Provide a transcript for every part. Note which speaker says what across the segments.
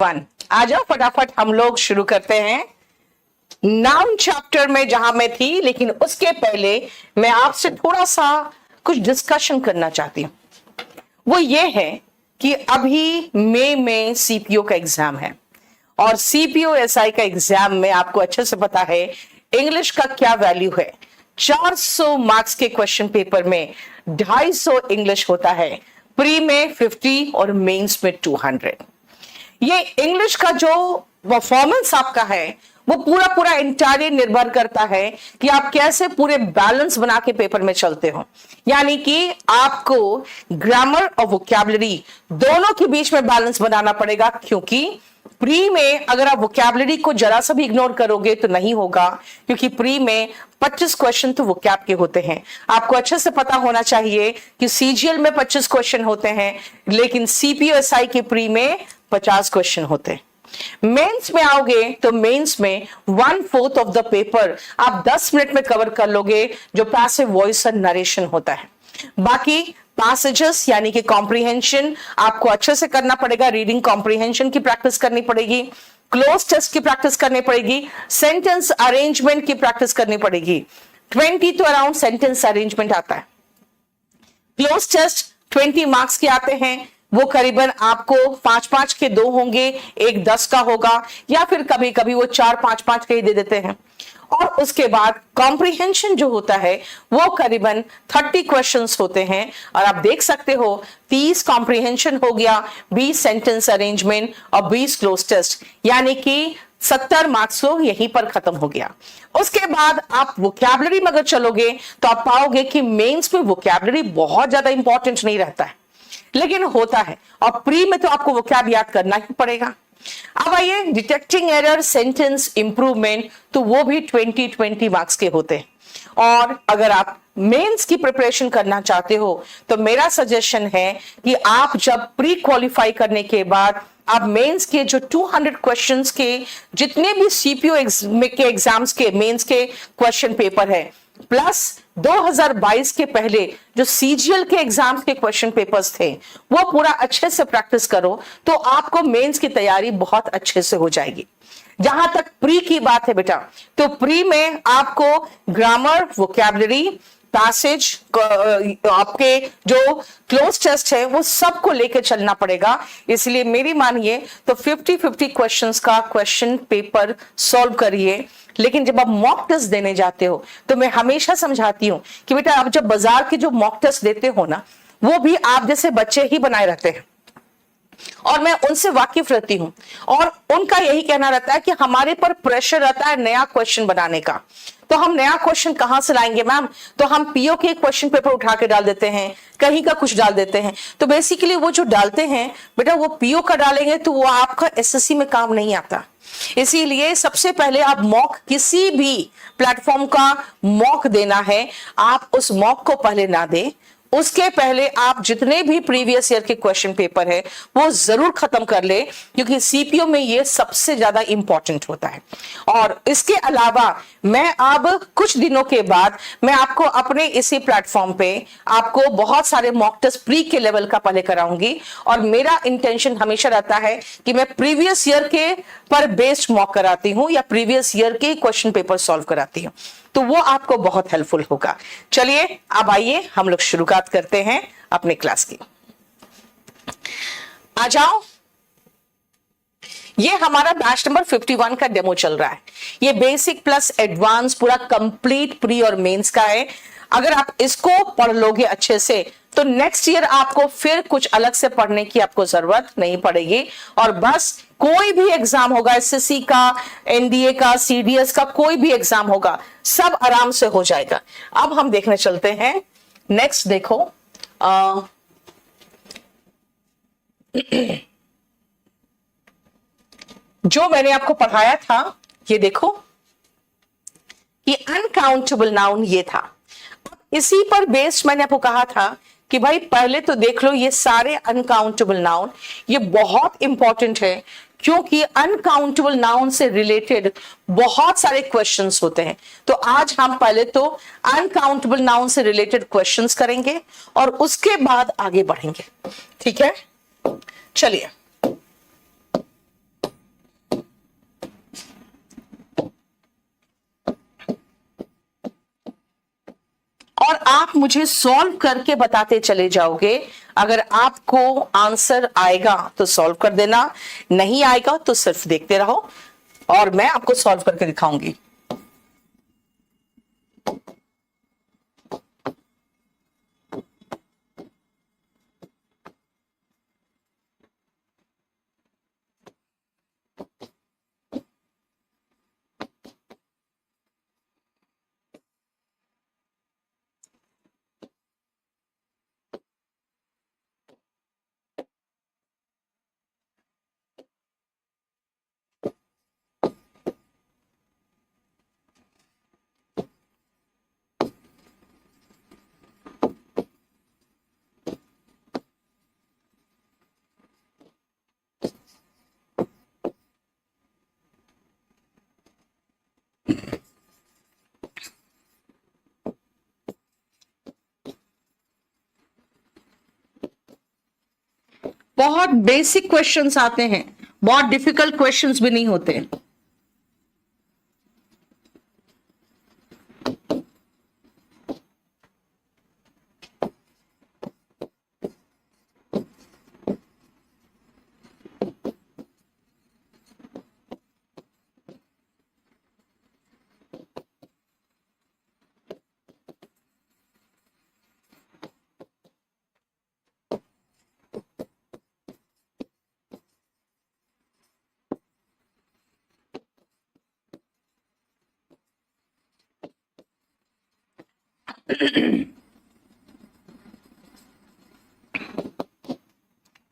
Speaker 1: One. आ जाओ फटाफट हम लोग शुरू करते हैं नाउन चैप्टर में जहां मैं थी, लेकिन उसके पहले मैं आपसे थोड़ा सा कुछ डिस्कशन करना चाहती हूं। वो ये है कि अभी मई में सीपीओ का एग्जाम है और सीपीओ एसआई का एग्जाम में आपको अच्छे से पता है इंग्लिश का क्या वैल्यू है। 400 मार्क्स के क्वेश्चन पेपर में 250 इंग्लिश होता है, प्री में 50 और मेंस में 200। ये इंग्लिश का जो परफॉर्मेंस आपका है वो पूरा पूरा इंटायरली निर्भर करता है कि आप कैसे पूरे बैलेंस बना के पेपर में चलते हो। यानी कि आपको ग्रामर और वोकैबुलरी दोनों के बीच में बैलेंस बनाना पड़ेगा, क्योंकि प्री में अगर आप वोकैबुलरी को जरा सा भी इग्नोर करोगे तो नहीं होगा, क्योंकि प्री में 25 क्वेश्चन तो वोकैब के होते हैं। आपको अच्छे से पता होना चाहिए कि सीजीएल में 25 क्वेश्चन होते हैं, लेकिन सीपीओ एसआई के प्री में 50 क्वेश्चन होते हैं। मेंस में आओगे तो मेंस में 1/4 ऑफ द पेपर आप 10 मिनट में कवर कर लोगे, जो पैसिव वॉइस और नरेशन होता है। बाकी पैसेजेस यानी कि कॉम्प्रिहेंशन आपको अच्छे से करना पड़ेगा, रीडिंग कॉम्प्रिहेंशन की प्रैक्टिस करनी पड़ेगी, क्लोज टेस्ट की प्रैक्टिस करनी पड़ेगी, सेंटेंस अरेंजमेंट की प्रैक्टिस करनी पड़ेगी। 20 तो अराउंड सेंटेंस अरेंजमेंट आता है। क्लोज टेस्ट 20 मार्क्स के आते हैं, वो करीबन आपको 5-5 के 2 होंगे, एक 10 का होगा, या फिर कभी कभी वो 4-5-5 के ही दे देते हैं। और उसके बाद कॉम्प्रिहेंशन जो होता है वो करीबन 30 क्वेश्चंस होते हैं, और आप देख सकते हो 30 कॉम्प्रिहेंशन हो गया, 20 सेंटेंस अरेंजमेंट और 20 क्लोज टेस्ट, यानी कि 70 मार्क्स तो यहीं पर खत्म हो गया। उसके बाद आप वोकैबुलरी में अगर चलोगे तो आप पाओगे कि मेंस में वोकैबुलरी बहुत ज्यादा इंपॉर्टेंट नहीं रहता है, लेकिन होता है, और प्री में तो आपको वोकैब याद करना ही पड़ेगा। अब आइए डिटेक्टिंग एरर, सेंटेंस इंप्रूवमेंट, तो वो भी 20 मार्क्स के होते हैं। और अगर आप मेंस की प्रिपरेशन करना चाहते हो तो मेरा सजेशन है कि आप जब प्री क्वालिफाई करने के बाद आप मेंस के जो 200 क्वेश्चंस के जितने भी सीपीओ के एग्जाम्स के मेंस के क्वेश्चन पेपर है, प्लस 2022 के पहले जो सीजीएल के एग्जाम्स के क्वेश्चन पेपर्स थे, वो पूरा अच्छे से प्रैक्टिस करो तो आपको मेंस की तैयारी बहुत अच्छे से हो जाएगी। जहां तक प्री की बात है बेटा, तो प्री में आपको ग्रामर, वोकैबुलरी, पैसेज, आपके जो क्लोज टेस्ट है वो सबको लेकर चलना पड़ेगा। इसलिए मेरी मानिए तो 50-50 क्वेश्चंस का क्वेश्चन पेपर सॉल्व करिए। लेकिन जब आप मॉक टेस्ट देने जाते हो तो मैं हमेशा समझाती हूं कि बेटा आप जब बाजार के जो मॉक टेस्ट देते हो ना, वो भी आप जैसे बच्चे ही बनाए रहते हैं, और मैं उनसे वाकिफ रहती हूं, और उनका यही कहना रहता है कि हमारे पर प्रेशर रहता है नया क्वेश्चन बनाने का। तो हम नया क्वेश्चन कहां से लाएंगे मैम? तो हम पीओ के क्वेश्चन पेपर उठा के डाल देते हैं, कहीं का कुछ डाल देते हैं। तो बेसिकली वो जो डालते हैं बेटा, वो पीओ का डालेंगे तो वो आपका एसएससी में काम नहीं आता। इसीलिए सबसे पहले आप मॉक, किसी भी प्लेटफॉर्म का मॉक देना है, आप उस मॉक को पहले ना दें, उसके पहले आप जितने भी प्रीवियस ईयर के क्वेश्चन पेपर है वो जरूर खत्म कर ले, क्योंकि सीपीओ में ये सबसे ज्यादा इंपॉर्टेंट होता है। और इसके अलावा मैं अब कुछ दिनों के बाद मैं आपको अपने इसी प्लेटफॉर्म पे आपको बहुत सारे मॉक टेस्ट प्री के लेवल का पहले कराऊंगी, और मेरा इंटेंशन हमेशा रहता है कि मैं प्रीवियस ईयर के पर बेस्ड मॉक कराती हूं या प्रीवियस ईयर के क्वेश्चन पेपर सॉल्व कराती हूं, तो वो आपको बहुत हेल्पफुल होगा। चलिए अब आइए हम लोग शुरुआत करते हैं अपने क्लास की। आ जाओ, ये हमारा बैच नंबर 51 का डेमो चल रहा है। ये बेसिक प्लस एडवांस पूरा कंप्लीट प्री और मेंस का है। अगर आप इसको पढ़ लोगे अच्छे से तो नेक्स्ट ईयर आपको फिर कुछ अलग से पढ़ने की आपको जरूरत नहीं पड़ेगी, और बस कोई भी एग्जाम होगा, एसएससी का, एनडीए का, सीडीएस का, कोई भी एग्जाम होगा, सब आराम से हो जाएगा। अब हम देखने चलते हैं नेक्स्ट। देखो जो मैंने आपको पढ़ाया था, ये देखो कि अनकाउंटेबल नाउन ये था। इसी पर बेस्ड मैंने आपको कहा था कि भाई पहले तो देख लो ये सारे अनकाउंटेबल नाउन, ये बहुत इंपॉर्टेंट है, क्योंकि अनकाउंटेबल नाउन से रिलेटेड बहुत सारे क्वेश्चंस होते हैं। तो आज हम पहले तो अनकाउंटेबल नाउन से रिलेटेड क्वेश्चंस करेंगे और उसके बाद आगे बढ़ेंगे, ठीक है? चलिए, आप मुझे सॉल्व करके बताते चले जाओगे। अगर आपको आंसर आएगा तो सॉल्व कर देना, नहीं आएगा तो सिर्फ देखते रहो और मैं आपको सॉल्व करके दिखाऊंगी। बहुत बेसिक क्वेश्चंस आते हैं, बहुत डिफिकल्ट क्वेश्चंस भी नहीं होते।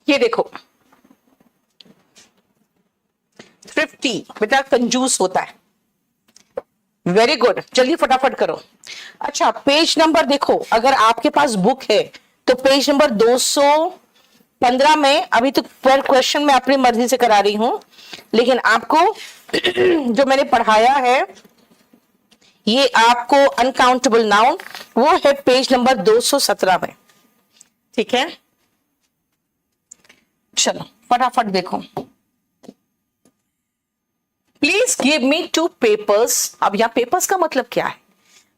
Speaker 1: ये देखो, थ्रिफ्टी बेटा कंजूस होता है। वेरी गुड, चलिए फटाफट करो। अच्छा, पेज नंबर देखो, अगर आपके पास बुक है तो पेज नंबर 215 में अभी तो पर क्वेश्चन मैं अपनी मर्जी से करा रही हूं, लेकिन आपको जो मैंने पढ़ाया है ये आपको अनकाउंटेबल नाउन, वो है पेज नंबर 217 में। ठीक है, चलो फटाफट देखो। Please give me 2 papers. अब यहां पेपर्स का मतलब क्या है?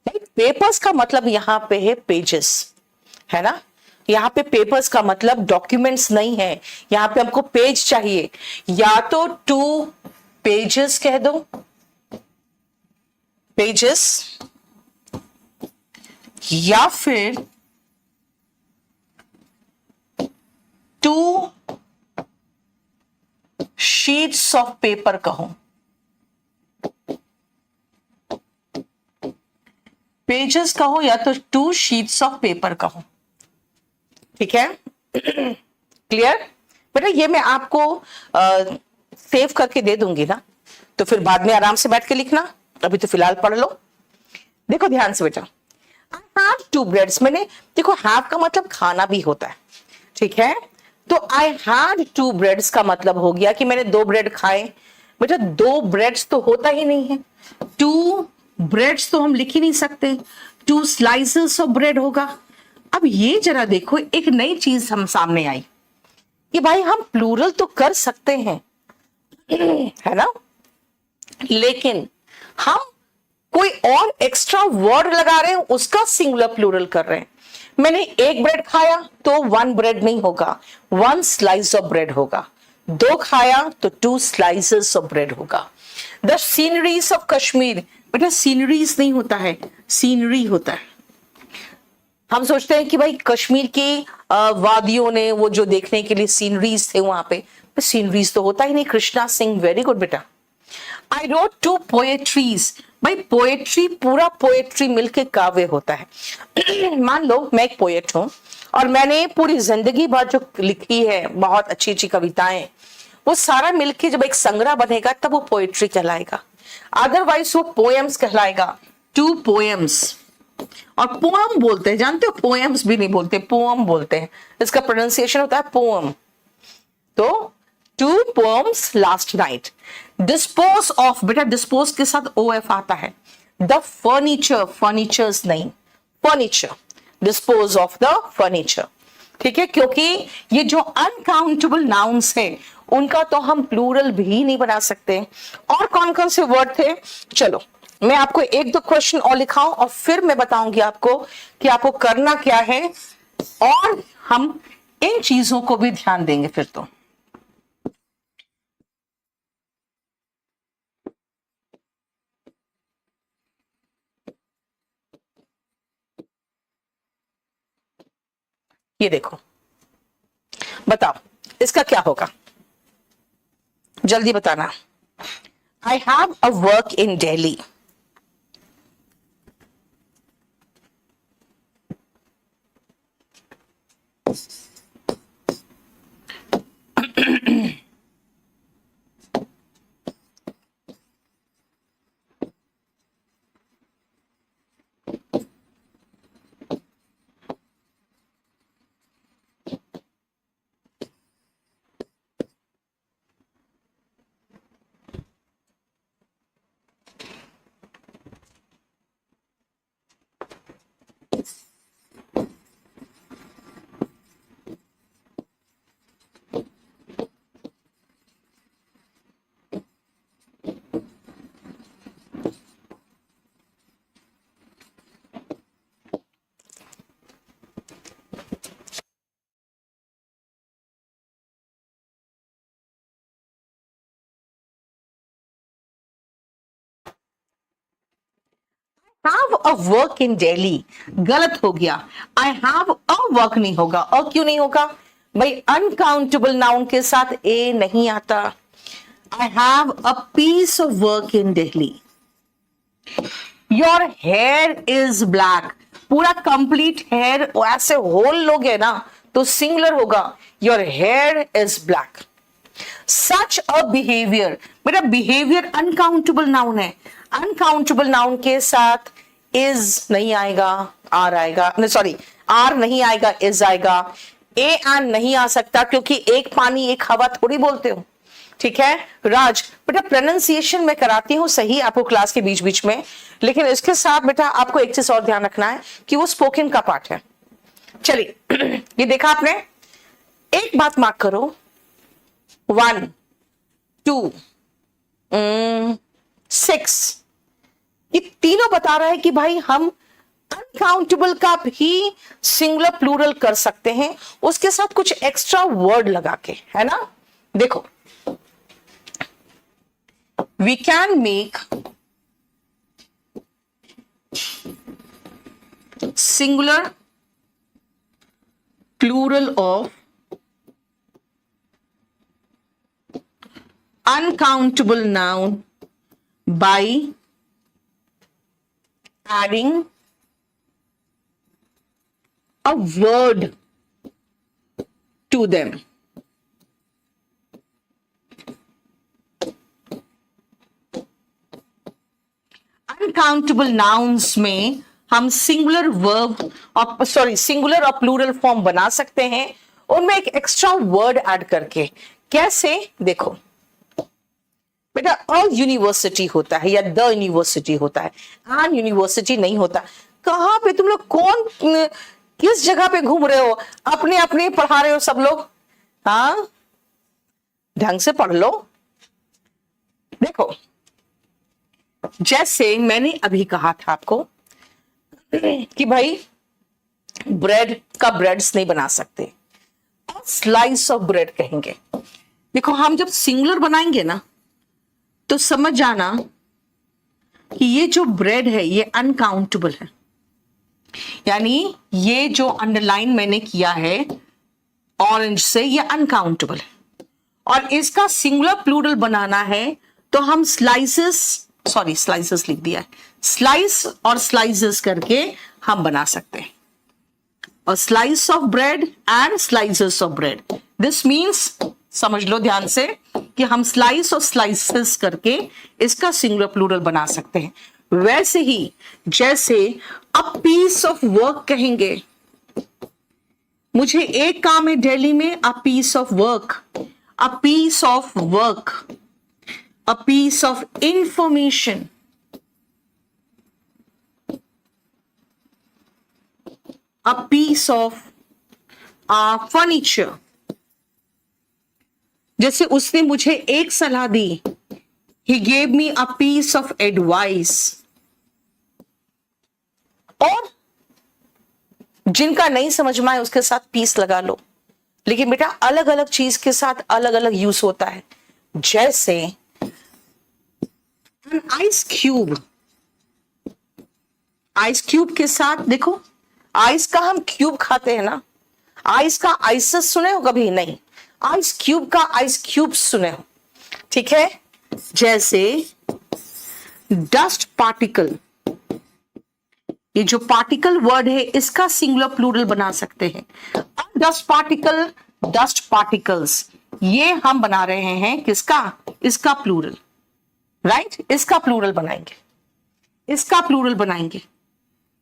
Speaker 1: पेपर्स का मतलब यहां पे है पेजेस, है ना। यहां पे पेपर्स का मतलब डॉक्यूमेंट्स नहीं है, यहां पे हमको पेज चाहिए। या तो 2 पेजेस कह दो, पेजेस, या फिर 2 शीट्स ऑफ पेपर कहो। पेजेस कहो या तो 2 शीट्स ऑफ पेपर कहो। ठीक है, क्लियर बेटा? ये मैं आपको सेव करके दे दूंगी ना, तो फिर बाद में आराम से बैठ के लिखना, अभी तो फिलहाल पढ़ लो। देखो ध्यान से बेटा, आई हैव 2 ब्रेड्स। मैंने देखो, हैव का मतलब खाना भी होता है, ठीक है। तो आई हैड 2 ब्रेड्स का मतलब हो गया कि मैंने 2 ब्रेड खाए। बेटा 2 ब्रेड्स तो होता ही नहीं है, 2 ब्रेड्स तो हम लिख ही नहीं सकते, 2 स्लाइसेस ऑफ ब्रेड होगा। अब ये जरा देखो, एक नई चीज हम सामने आई कि भाई हम प्लूरल तो कर सकते हैं, है ना, लेकिन हम कोई और एक्स्ट्रा वर्ड लगा रहे हैं, उसका सिंगुलर प्लूरल कर रहे हैं। मैंने 1 ब्रेड खाया तो 1 ब्रेड नहीं होगा, 1 स्लाइस ऑफ ब्रेड होगा। 2 खाया तो 2 स्लाइसेस ऑफ ब्रेड होगा। द सीनरीज ऑफ कश्मीर, बेटा सीनरीज नहीं होता है, सीनरी होता है। हम सोचते हैं कि भाई कश्मीर की वादियों ने वो जो देखने के लिए सीनरीज थे वहां पे, सीनरीज तो होता ही नहीं। कृष्णा सिंह, वेरी गुड बेटा। I wrote 2 poetries. भाई पोएट्री, पूरा पोएट्री मिलके काव्य होता है। मान लो मैं एक पोएट हूं और मैंने पूरी जिंदगी भर जो लिखी है बहुत अच्छी अच्छी कविताएं, वो सारा मिलके जब एक संग्रह बनेगा तब वो पोएट्री कहलाएगा, अदरवाइज वो पोएम्स कहलाएगा। 2 पोएम्स, और पोएम बोलते हैं, जानते हो, पोएम्स भी नहीं बोलते, पोएम बोलते हैं, इसका प्रोनाउंसिएशन होता है पोएम। तो 2 poems last night. Dispose of, बेटा डिस्पोज के साथ OF आता है। द फर्नीचर, फर्नीचर्स नहीं, furniture, dispose of the furniture. ठीक है, क्योंकि ये जो अनकाउंटेबल नाउन्स है उनका तो हम प्लूरल भी नहीं बना सकते। और कौन कौन से वर्ड थे, चलो मैं आपको एक दो क्वेश्चन और लिखाऊं और फिर मैं बताऊंगी आपको कि आपको करना क्या है, और हम इन चीजों को भी ध्यान देंगे फिर तो। ये देखो, बताओ इसका क्या होगा, जल्दी बताना। आई have a work in Delhi. Have a work in Delhi गलत हो गया, आई हैव अ वर्क नहीं होगा। और क्यों नहीं होगा भाई, अनकाउंटेबल नाउन के साथ ए नहीं आता। I have a piece of work in Delhi. Your hair is black, पूरा कंप्लीट हेयर ऐसे होल लोगे ना तो सिंगुलर होगा, your hair is black. Such a behaviour, मेरा बिहेवियर अनकाउंटेबल नाउन है, अनकाउंटेबल नाउन के साथ इज नहीं आएगा, आर आएगा, सॉरी आर नहीं आएगा, इज आएगा। ए एंड नहीं आ सकता क्योंकि एक पानी एक हवा थोड़ी बोलते हो, ठीक है। राज बेटा प्रोनाउंसिएशन में कराती हूँ सही आपको क्लास के बीच बीच में, लेकिन इसके साथ बेटा आपको एक चीज और ध्यान रखना है कि वो स्पोकन का पार्ट है। चलिए ये देखा आपने, एक बात मार्क करो, 1 2 6, ये तीनों बता रहा है कि भाई हम अनकाउंटेबल का भी सिंगुलर प्लूरल कर सकते हैं, उसके साथ कुछ एक्स्ट्रा वर्ड लगा के, है ना। देखो, we can make singular plural of uncountable noun by adding a word to them. Uncountable nouns में हम सिंगुलर वर्ब और सिंगुलर और प्लूरल फॉर्म बना सकते हैं, उनमें एक एक्स्ट्रा वर्ड ऐड करके। कैसे, देखो बेटा, अ यूनिवर्सिटी होता है या द यूनिवर्सिटी होता है, एन यूनिवर्सिटी नहीं होता। कहां पे तुम लोग, कौन किस जगह पे घूम रहे हो, अपने अपने पढ़ा रहे हो सब लोग, हाँ ढंग से पढ़ लो। देखो, जैसे मैंने अभी कहा था आपको कि भाई ब्रेड का ब्रेड्स नहीं बना सकते, स्लाइस ऑफ ब्रेड कहेंगे। देखो, हम जब सिंगुलर बनाएंगे ना तो समझ जाना कि ये जो ब्रेड है ये अनकाउंटेबल है, यानी ये जो अंडरलाइन मैंने किया है ऑरेंज से, ये अनकाउंटेबल है। और इसका सिंगुलर प्लूरल बनाना है तो हम स्लाइसेस लिख दिया है, स्लाइस और स्लाइसेस करके हम बना सकते हैं। और slice of bread and slices of bread, this means, समझ लो ध्यान से कि हम स्लाइस और स्लाइसेस करके इसका सिंगुलर प्लूरल बना सकते हैं। वैसे ही जैसे अ पीस ऑफ वर्क कहेंगे, मुझे एक काम है दिल्ली में, a piece of work, a piece of work, a piece of information, a piece of furniture. जैसे उसने मुझे एक सलाह दी, he gave me a piece of advice, और जिनका नहीं समझ में आए उसके साथ पीस लगा लो, लेकिन बेटा अलग अलग चीज के साथ अलग अलग यूज होता है। जैसे आइस क्यूब, आइस क्यूब के साथ देखो, आइस का हम क्यूब खाते हैं ना, आइस का आइसस सुने हो कभी? नहीं, आइस क्यूब का आइस क्यूब सुने हो, ठीक है। जैसे डस्ट पार्टिकल, ये जो पार्टिकल वर्ड है इसका सिंगुलर प्लूरल बना सकते हैं। डस्ट पार्टिकल, डस्ट पार्टिकल्स, ये हम बना रहे हैं किसका? इसका प्लूरल, राइट? इसका प्लूरल बनाएंगे, इसका प्लूरल बनाएंगे।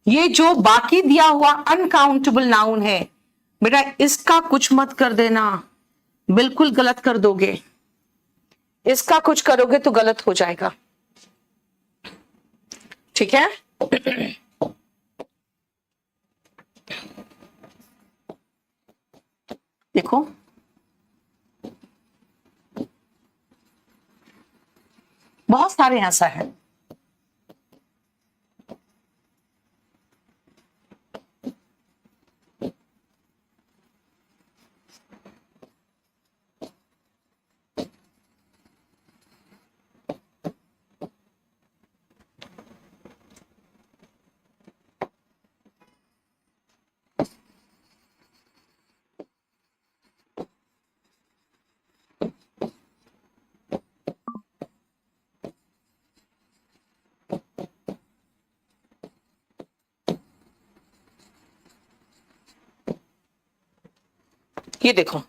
Speaker 1: ये जो बाकी दिया हुआ अनकाउंटेबल नाउन है बेटा, इसका कुछ मत कर देना, बिल्कुल गलत कर दोगे। इसका कुछ करोगे तो गलत हो जाएगा, ठीक है। देखो बहुत सारे ऐसा है। ये देखो,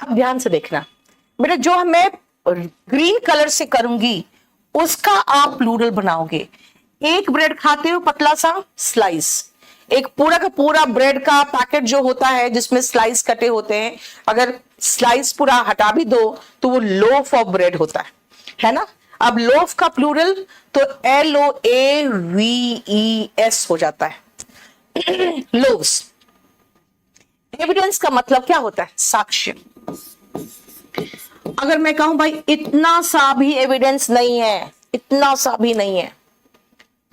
Speaker 1: अब ध्यान से देखना बेटा, जो मैं ग्रीन कलर से करूंगी उसका आप प्लूरल बनाओगे। एक ब्रेड खाते हो पतला सा स्लाइस, एक पूरा का पूरा ब्रेड का पैकेट जो होता है जिसमें स्लाइस कटे होते हैं, अगर स्लाइस पूरा हटा भी दो तो वो लोफ ऑफ ब्रेड होता है ना। अब लोफ का प्लूरल तो LOAVES हो जाता है, लोव्स। एविडेंस का मतलब क्या होता है? साक्ष्य। अगर मैं कहूं भाई इतना सा भी एविडेंस नहीं है, इतना सा भी नहीं है,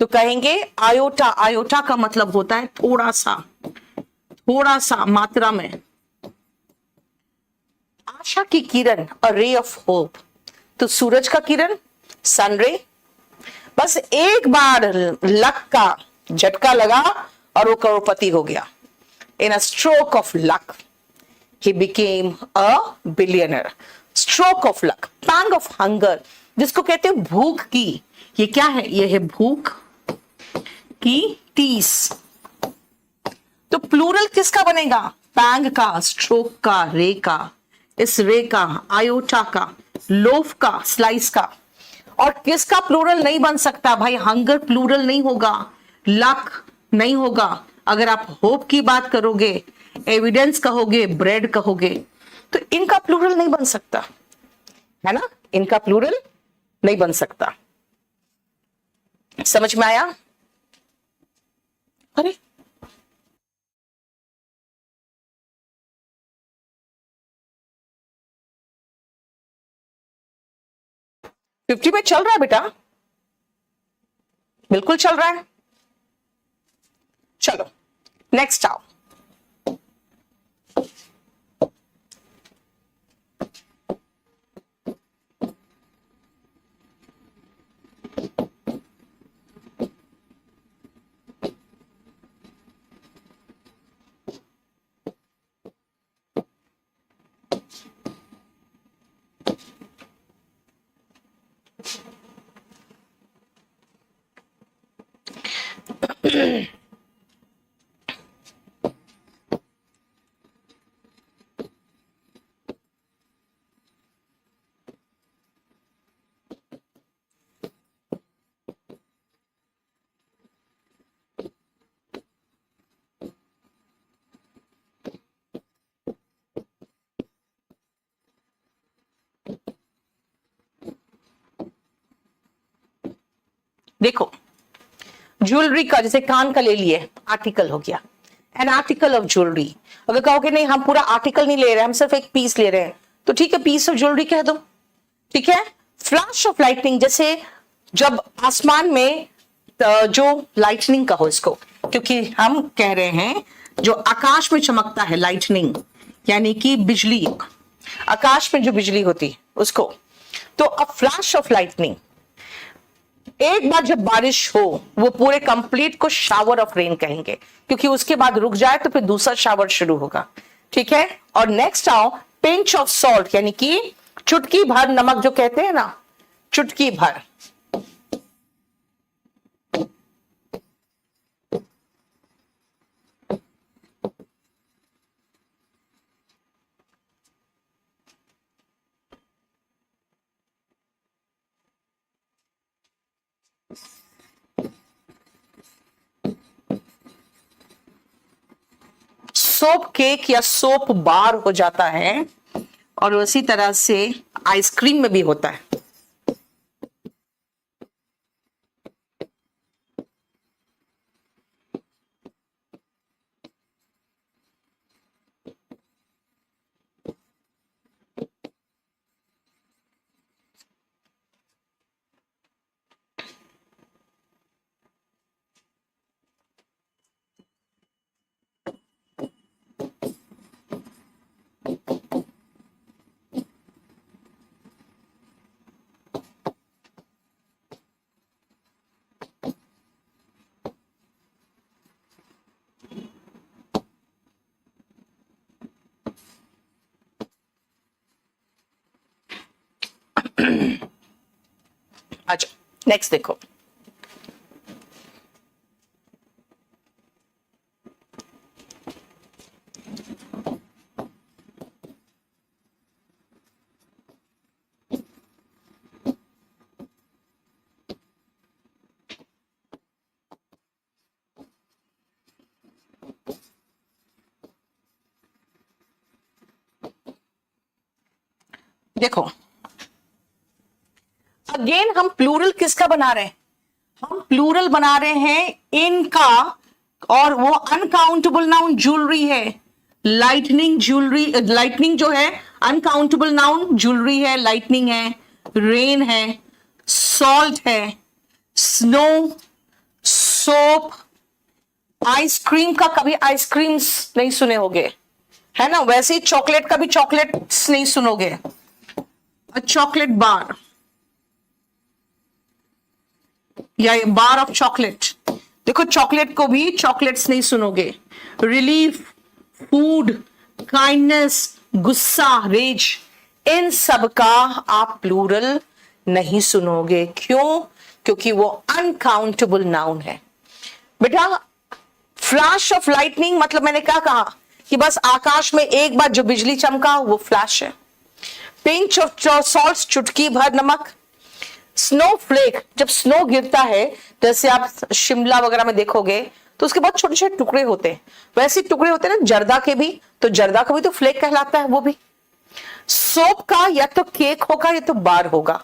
Speaker 1: तो कहेंगे आयोटा। आयोटा का मतलब होता है थोड़ा सा, थोड़ा सा मात्रा में। आशा की किरण, अ रे ऑफ होप, तो सूरज का किरण, सन रे। बस एक बार लक का झटका लगा और वो करोड़पति हो गया। In a stroke of luck he became a billionaire. Stroke of luck, pang of hunger, जिसको कहते हैं भूख की। ये क्या है? ये है भूख की टीस। तो प्लूरल किसका बनेगा? पैंग का, स्ट्रोक का, रे का, इस रे का, आयोटा का, लोफ का, स्लाइस का। और किसका प्लूरल नहीं बन सकता भाई? हंगर प्लूरल नहीं होगा, लक नहीं होगा। अगर आप होप की बात करोगे, एविडेंस कहोगे, ब्रेड कहोगे, तो इनका प्लूरल नहीं बन सकता, है ना। इनका प्लूरल नहीं बन सकता। समझ में आया? अरे फिफ्टी में चल रहा है बेटा, बिल्कुल चल रहा है। चलो नेक्स्ट आओ। देखो ज्वेलरी का, जैसे कान का ले लिए, आर्टिकल हो गया, एन आर्टिकल ऑफ ज्वेलरी। अगर कहोगे नहीं हम पूरा आर्टिकल नहीं ले रहे, हम सिर्फ एक पीस ले रहे हैं, तो ठीक है, पीस ऑफ ज्वेलरी कह दो। ठीक है। फ्लैश ऑफ लाइटनिंग, जैसे जब आसमान में जो लाइटनिंग का हो इसको, क्योंकि हम कह रहे हैं जो आकाश में चमकता है, लाइटनिंग यानी कि बिजली, आकाश में जो बिजली होती है उसको। तो अ फ्लैश ऑफ लाइटनिंग, एक बार जब बारिश हो वो पूरे कंप्लीट को शावर ऑफ रेन कहेंगे, क्योंकि उसके बाद रुक जाए तो फिर दूसरा शावर शुरू होगा। ठीक है। और नेक्स्ट आओ पिंच ऑफ सॉल्ट, यानी कि चुटकी भर नमक जो कहते हैं ना, चुटकी भर। सोप केक या सोप बार हो जाता है, और उसी तरह से आइसक्रीम में भी होता है। अच्छा, नेक्स्ट देखो, देखो अगेन हम प्लूरल किसका बना रहे हैं? हम प्लूरल बना रहे हैं इनका, और वो अनकाउंटेबल नाउन ज्वेलरी है। लाइटनिंग ज्वेलरी, लाइटनिंग जो है अनकाउंटेबल नाउन ज्वेलरी है, लाइटनिंग है, रेन है, सॉल्ट है, स्नो, सोप, आइसक्रीम का कभी आइसक्रीम्स नहीं सुने होगे, है ना? वैसे ही चॉकलेट का भी चॉकलेट्स नहीं सुनोगे। चॉकलेट बार या बार ऑफ चॉकलेट, देखो चॉकलेट को भी चॉकलेट्स नहीं सुनोगे। रिलीफ, फूड, काइंडनेस, गुस्सा, रेज, इन सब का आप प्लूरल नहीं सुनोगे। क्यों? क्योंकि वो अनकाउंटेबल नाउन है। बेटा फ्लैश ऑफ लाइटनिंग मतलब मैंने क्या कहा कि बस आकाश में एक बार जो बिजली चमका वो फ्लैश है। पिंच ऑफ सॉल्ट, चुटकी भर नमक। स्नो फ्लेक, जब स्नो गिरता है, जैसे आप शिमला वगैरह में देखोगे तो उसके बाद छोटे छोटे टुकड़े होते हैं, वैसे टुकड़े होते हैं ना जर्दा के भी, तो जर्दा का भी तो फ्लेक कहलाता है वो भी। सोप का या तो केक होगा या तो बार होगा,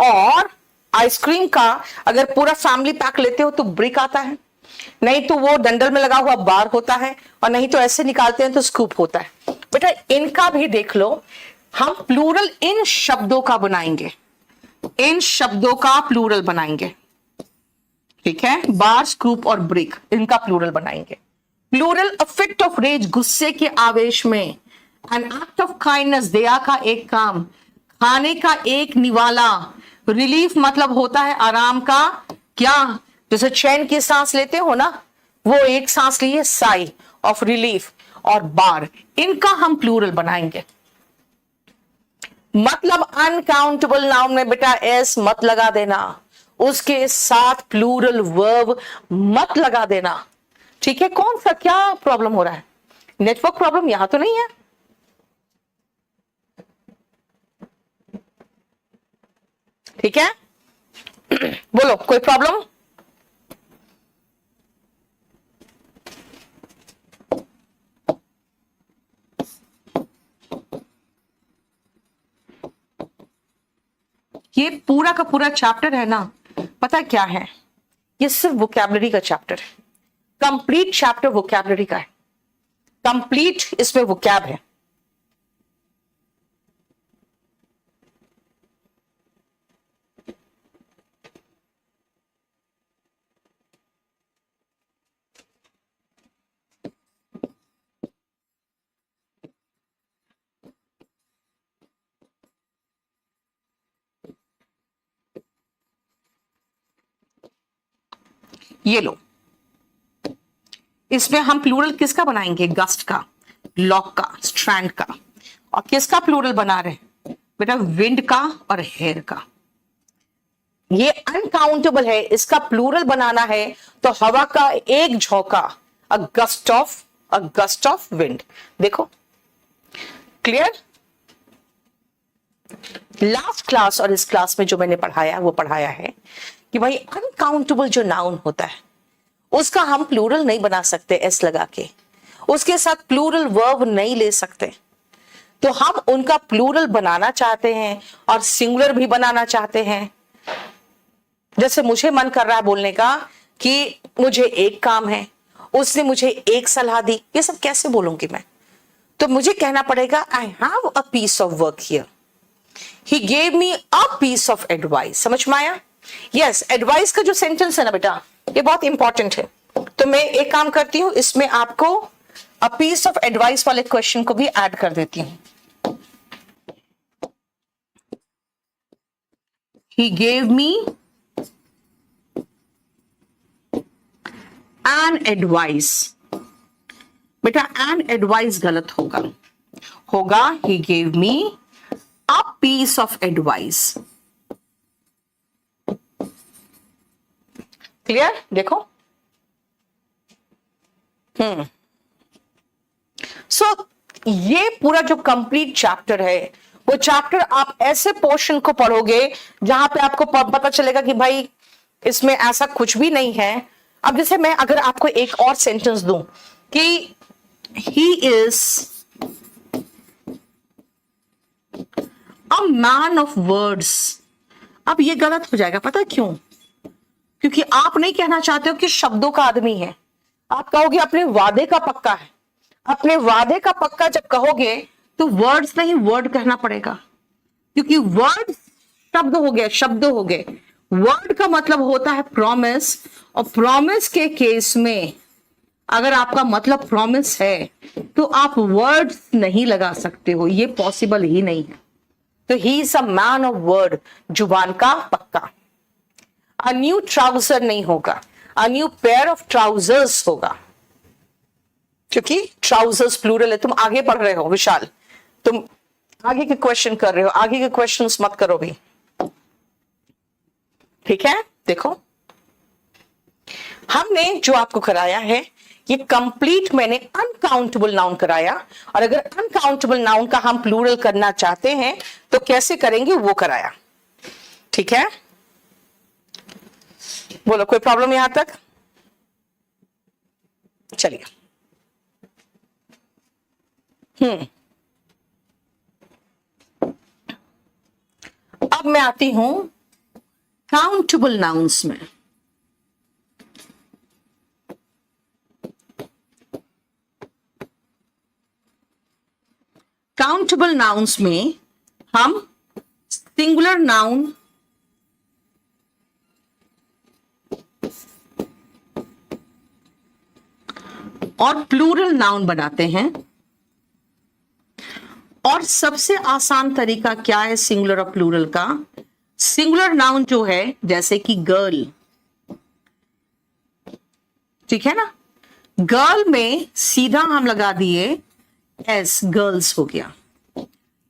Speaker 1: और आइसक्रीम का अगर पूरा फैमिली पैक लेते हो तो ब्रिक आता है, नहीं तो वो डंडल में लगा हुआ बार होता है, और नहीं तो ऐसे निकालते हैं तो स्कूप होता है। बेटा इनका भी देख लो, हम प्लूरल इन शब्दों का बनाएंगे, इन शब्दों का प्लूरल बनाएंगे। ठीक है, बार, स्कूप और ब्रिक, इनका प्लूरल बनाएंगे। Plural, a fit of rage, गुस्से के आवेश में। एन एक्ट ऑफ काइंडनेस, दया का एक काम, खाने का एक निवाला। रिलीफ मतलब होता है आराम का, क्या जैसे चैन की सांस लेते हो ना, वो एक सांस लिए, साई ऑफ रिलीफ। और बार, इनका हम प्लूरल बनाएंगे। मतलब अनकाउंटेबल नाउन में बेटा एस मत लगा देना, उसके साथ प्लूरल वर्ब मत लगा देना। ठीक है, कौन सा क्या प्रॉब्लम हो रहा है? नेटवर्क प्रॉब्लम यहां तो नहीं है? ठीक है, बोलो कोई प्रॉब्लम? ये पूरा का पूरा चैप्टर है ना, पता क्या है, ये सिर्फ वोकैबुलरी का चैप्टर है, कंप्लीट चैप्टर वोकैबुलरी का है, कंप्लीट इसमें वोकैब है। ये लो, इसमें हम प्लूरल किसका बनाएंगे? गस्ट का, लॉक का, स्ट्रैंड का। और किसका प्लूरल बना रहे हैं बेटा? विंड का और हेयर का। ये अनकाउंटेबल है, इसका प्लूरल बनाना है तो हवा का एक झोंका, अ गस्ट ऑफ विंड। देखो क्लियर? लास्ट क्लास और इस क्लास में जो मैंने पढ़ाया वो पढ़ाया है कि भाई अनकाउंटेबल जो नाउन होता है उसका हम प्लूरल नहीं बना सकते एस लगा के, उसके साथ प्लूरल वर्ब नहीं ले सकते। तो हम उनका प्लूरल बनाना चाहते हैं और सिंगुलर भी बनाना चाहते हैं। जैसे मुझे मन कर रहा है बोलने का कि मुझे एक काम है, उसने मुझे एक सलाह दी, ये सब कैसे बोलूंगी मैं? तो मुझे कहना पड़ेगा I have a piece of work here, he gave me a piece of advice. समझ में आया? यस, एडवाइस का जो सेंटेंस है ना बेटा, ये बहुत इंपॉर्टेंट है। तो मैं एक काम करती हूं, इसमें आपको अ पीस ऑफ एडवाइस वाले क्वेश्चन को भी ऐड कर देती हूं। He gave me an advice. बेटा एन एडवाइस गलत होगा he gave me a piece of advice. Clear? देखो सो ये पूरा जो कंप्लीट चैप्टर है वो चैप्टर आप ऐसे पोर्शन को पढ़ोगे जहां पे आपको पता चलेगा कि भाई इसमें ऐसा कुछ भी नहीं है। अब जैसे मैं अगर आपको एक और सेंटेंस दूं कि he is a man of words, अब ये गलत हो जाएगा। पता है क्यों? क्योंकि आप नहीं कहना चाहते हो कि शब्दों का आदमी है, आप कहोगे अपने वादे का पक्का है। अपने वादे का पक्का जब कहोगे तो वर्ड्स नहीं वर्ड कहना पड़ेगा, क्योंकि वर्ड शब्द हो गए। वर्ड का मतलब होता है प्रॉमिस, और प्रॉमिस के केस में अगर आपका मतलब प्रॉमिस है तो आप वर्ड्स नहीं लगा सकते हो, ये पॉसिबल ही नहीं है। तो he is a man of word, जुबान का पक्का। अ न्यू ट्राउजर नहीं होगा, a new pair of trousers होगा, क्योंकि ट्राउजर्स प्लूरल है। तुम आगे पढ़ रहे हो विशाल, तुम आगे के क्वेश्चन कर रहे हो, आगे के क्वेश्चंस मत करो भी, ठीक है? देखो हमने जो आपको कराया है ये कंप्लीट मैंने अनकाउंटेबल नाउन कराया, और अगर अनकाउंटेबल नाउन का हम प्लूरल करना चाहते हैं तो कैसे करेंगे वो कराया, ठीक है? बोलो कोई प्रॉब्लम यहां तक? चलिए अब मैं आती हूं काउंटेबल नाउन्स में। काउंटेबल नाउन्स में हम सिंगुलर नाउन और प्लूरल नाउन बनाते हैं। और सबसे आसान तरीका क्या है सिंगुलर और प्लूरल का? सिंगुलर नाउन जो है जैसे कि गर्ल, ठीक है ना, गर्ल में सीधा हम लगा दिए एस, गर्ल्स हो गया।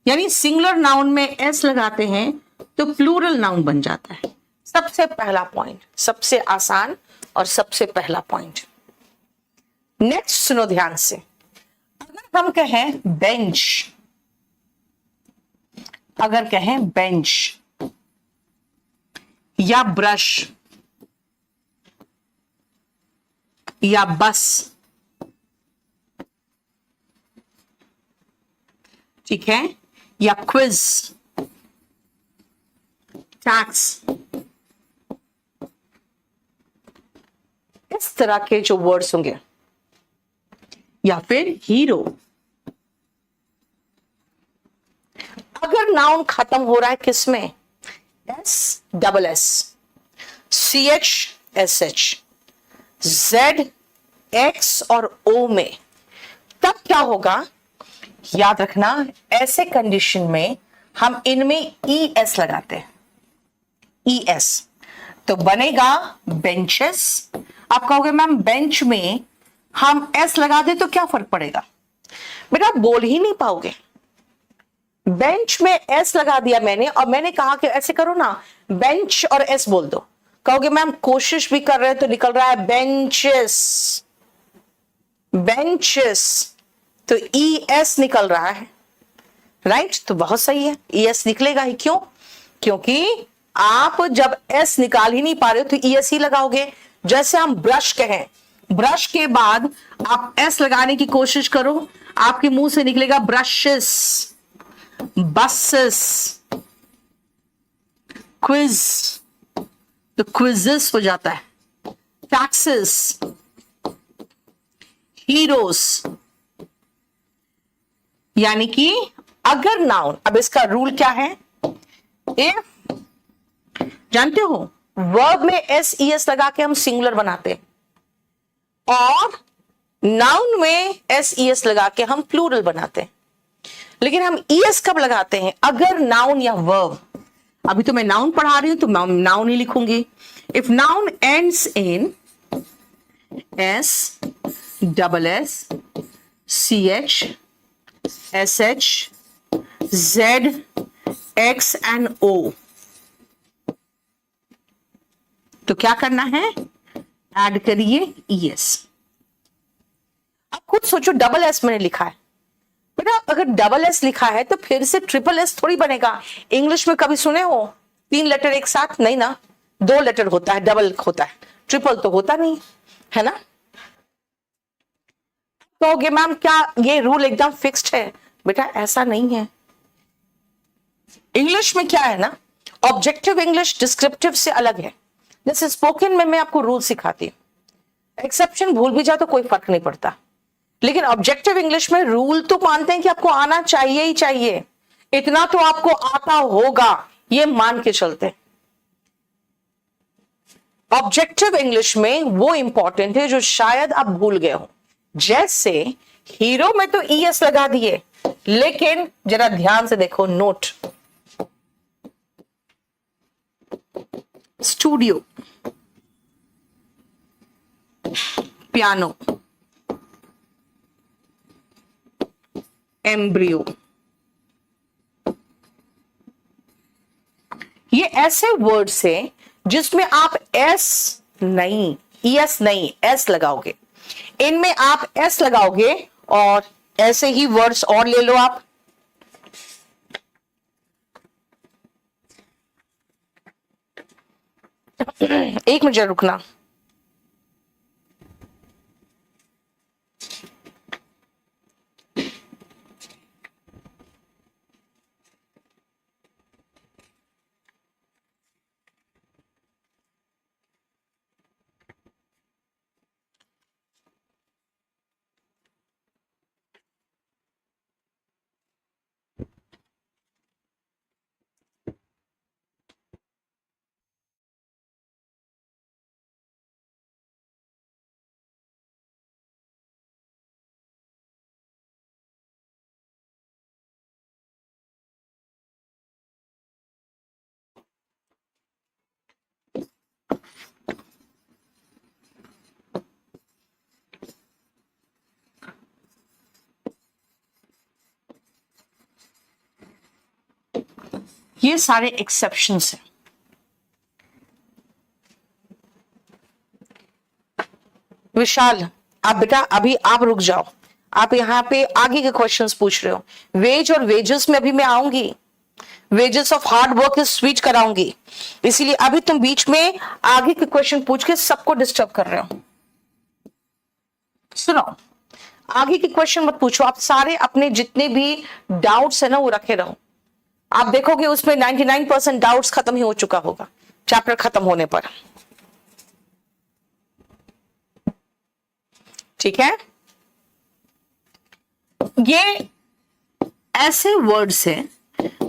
Speaker 1: यानी सिंगुलर नाउन में एस लगाते हैं तो प्लूरल नाउन बन जाता है। सबसे पहला पॉइंट, सबसे आसान और सबसे पहला पॉइंट। नेक्स्ट सुनो ध्यान से, अगर हम कहें बेंच, अगर कहें बेंच या ब्रश या बस, ठीक है, या क्विज, टैक्स, इस तरह के जो वर्ड्स होंगे, या फिर हीरो। अगर नाउन खत्म हो रहा है किसमें, S double S, C H S H, Z X और ओ में, तब क्या होगा, याद रखना, ऐसे कंडीशन में हम इनमें ई एस लगाते हैं, ई एस, तो बनेगा बेंचेस। आप कहोगे मैम बेंच में हम एस लगा दे तो क्या फर्क पड़ेगा, बेटा बोल ही नहीं पाओगे। बेंच में एस लगा दिया मैंने, और मैंने कहा कि ऐसे करो ना, बेंच और एस बोल दो, कहोगे मैम कोशिश भी कर रहे हैं तो निकल रहा है बेंचेस, बेंचेस, तो ई एस निकल रहा है, राइट, तो बहुत सही है, ई एस निकलेगा ही। क्यों, क्योंकि आप जब एस निकाल ही नहीं पा रहे हो तो ई एस ही लगाओगे। जैसे हम ब्रश कहें, ब्रश के बाद आप एस लगाने की कोशिश करो, आपके मुंह से निकलेगा ब्रशेस, बसेस, क्विज, तो क्विजेस हो जाता है, टैक्सेस, हीरोज। यानी कि अगर नाउन, अब इसका रूल क्या है, इफ, जानते हो वर्ब में एस ई एस लगा के हम सिंगुलर बनाते हैं, और नाउन में एस ई एस लगा के हम प्लूरल बनाते हैं। लेकिन हम ई एस कब लगाते हैं, अगर नाउन या वर्ब, अभी तो मैं नाउन पढ़ा रही हूं तो नाउन ही लिखूंगी। If noun ends in S double S C H S H Z X and O, तो क्या करना है, ऐड करिए ई एस। अब खुद सोचो, डबल एस मैंने लिखा है, बेटा अगर डबल एस लिखा है तो फिर से ट्रिपल एस थोड़ी बनेगा। इंग्लिश में कभी सुने हो 3 लेटर एक साथ, नहीं ना, 2 लेटर होता है, डबल होता है, ट्रिपल तो होता नहीं है ना। कहोगे मैम क्या ये रूल एकदम फिक्स्ड है, बेटा ऐसा नहीं है। इंग्लिश में क्या है ना, ऑब्जेक्टिव इंग्लिश डिस्क्रिप्टिव से अलग है। जैसे स्पोकन में मैं आपको रूल सिखाती हूं, एक्सेप्शन भूल भी जाए तो कोई फर्क नहीं पड़ता, लेकिन ऑब्जेक्टिव इंग्लिश में रूल तो मानते हैं कि आपको आना चाहिए ही चाहिए, इतना तो आपको आता होगा, ये मान के चलते। ऑब्जेक्टिव इंग्लिश में वो इंपॉर्टेंट है जो शायद आप भूल गए हो। जैसे हीरो में तो ई एस लगा दिए, लेकिन जरा ध्यान से देखो, नोट, स्टूडियो, पियानो, एम्ब्रियो, ये ऐसे वर्ड्स हैं जिसमें आप एस नहीं, ई एस नहीं, एस लगाओगे। इनमें आप एस लगाओगे, और ऐसे ही वर्ड्स और ले लो आप, एक मिनट जरा रुकना। ये सारे एक्सेप्शंस हैं। विशाल, आप बेटा अभी आप रुक जाओ, आप यहाँ पे आगे के क्वेश्चंस पूछ रहे हो। वेज और वेजेस में अभी मैं आऊंगी, wages of hard work is switch कराऊंगी, इसीलिए अभी तुम बीच में आगे के क्वेश्चन पूछ के सबको डिस्टर्ब कर रहे हो। सुनो, आगे के क्वेश्चन मत पूछो, आप सारे अपने जितने भी डाउट्स है ना वो रखे रहो। आप देखोगे उसमें 99% डाउट्स खत्म ही हो चुका होगा चैप्टर खत्म होने पर। ठीक है, ये ऐसे वर्ड्स हैं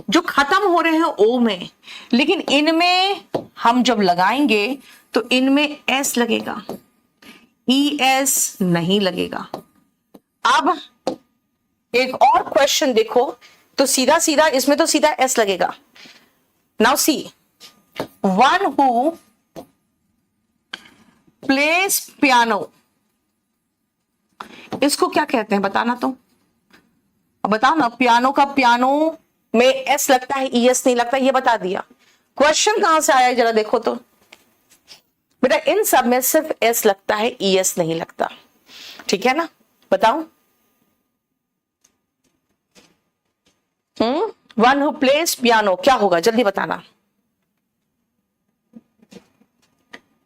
Speaker 1: जो खत्म हो रहे हैं ओ में, लेकिन इनमें हम जब लगाएंगे तो इनमें एस लगेगा, ई एस नहीं लगेगा। अब एक और क्वेश्चन देखो, तो सीधा सीधा इसमें तो सीधा एस लगेगा। Now see, one who plays piano, इसको क्या कहते हैं बताना तो, बताओ ना। पियानो का पियानो में एस लगता है, ई एस नहीं लगता, ये बता दिया। क्वेश्चन कहां से आया जरा देखो तो। बेटा इन सब में सिर्फ एस लगता है, ई एस नहीं लगता, ठीक है ना, बताओ। वन हु प्लेस पियानो क्या होगा, जल्दी बताना।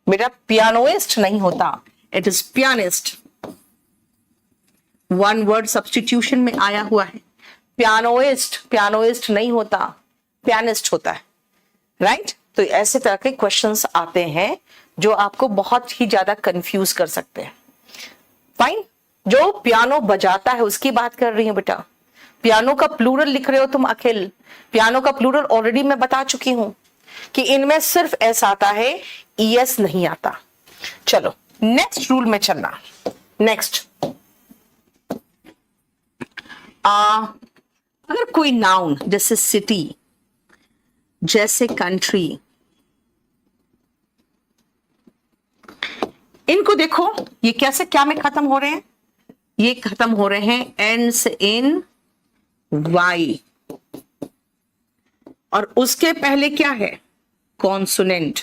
Speaker 1: बेटा पियानोइस्ट नहीं होता, it is pianist. One word substitution में आया हुआ है। पियानोइस्ट, पियानोइस्ट नहीं होता, पियानिस्ट होता है, राइट। तो ऐसे तरह के क्वेश्चंस आते हैं जो आपको बहुत ही ज्यादा कंफ्यूज कर सकते हैं। फाइन, जो पियानो बजाता है उसकी बात कर रही हूं बेटा। पियानो का प्लूरल लिख रहे हो तुम अखिल, पियानो का प्लूरल ऑलरेडी मैं बता चुकी हूं कि इनमें सिर्फ एस आता है, ई एस नहीं आता। चलो नेक्स्ट रूल में चलना। नेक्स्ट, अगर कोई नाउन जैसे सिटी, जैसे कंट्री, इनको देखो ये कैसे क्या में खत्म हो रहे हैं, ये खत्म हो रहे हैं एंड्स इन वाई, और उसके पहले क्या है, consonant,